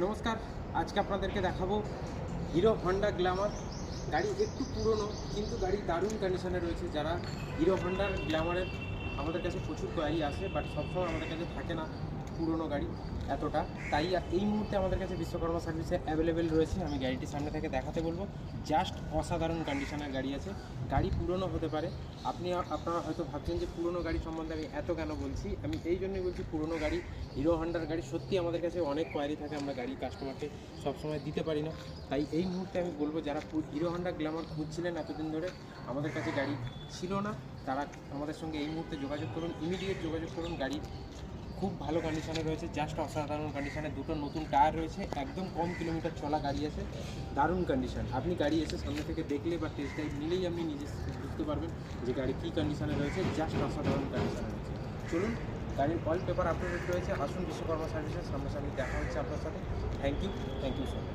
নমস্কার, আজকে আপনাদেরকে দেখাবো হিরো হন্ডা গ্ল্যামার। গাড়ি একটু পুরনো কিন্তু গাড়ি দারুণ কন্ডিশনে রয়েছে। যারা হিরো হন্ডার গ্ল্যামারের আমাদের কাছে প্রচুর গাড়ি আসে, বাট সবসময় আমাদের কাছে থাকে না পুরনো গাড়ি এতটা। তাই এই মুহূর্তে আমাদের কাছে বিশ্বকর্মা সার্ভিসে অ্যাভেলেবেল রয়েছে। আমি গাড়িটি সামনে থেকে দেখাতে বলবো। জাস্ট অসাধারণ কন্ডিশনের গাড়ি আছে। গাড়ি পুরনো হতে পারে, আপনারা হয়তো ভাবছেন যে পুরনো গাড়ি সম্বন্ধে আমি এত কেন বলছি। আমি এই জন্যই বলছি, পুরনো গাড়ি, হিরো হন্ডার গাড়ি সত্যি আমাদের কাছে অনেক কোয়ারি থাকে, আমরা গাড়ি কাস্টমারকে সবসময় দিতে পারি না। তাই এই মুহূর্তে আমি বলবো, যারা হিরো হন্ডা গ্ল্যামার খুঁজছিলেন এতদিন ধরে, আমাদের কাছে গাড়ি ছিল না, তারা আমাদের সঙ্গে এই মুহূর্তে যোগাযোগ করুন, ইমিডিয়েট যোগাযোগ করুন। গাড়ি খুব ভালো কন্ডিশনে রয়েছে, জাস্ট অসাধারণ কন্ডিশনে। দুটো নতুন টায়ার রয়েছে, একদম কম কিলোমিটার চলা গাড়ি আছে, দারুণ কন্ডিশন। আপনি গাড়ি এসে সামনে থেকে দেখলে বা টেস্ট ড্রাইভ নিলেই আপনি নিজে বুঝতে পারবেন যে গাড়ি কী কন্ডিশনে রয়েছে, জাস্ট অসাধারণ কন্ডিশনে রয়েছে। চলুন, গাড়ির অল পেপার আপডেট রয়েছে। আসুন বিশ্বকর্মা সার্ভিসের সামনাসামনি দেখা হচ্ছে আপনার সাথে। Thank you so much.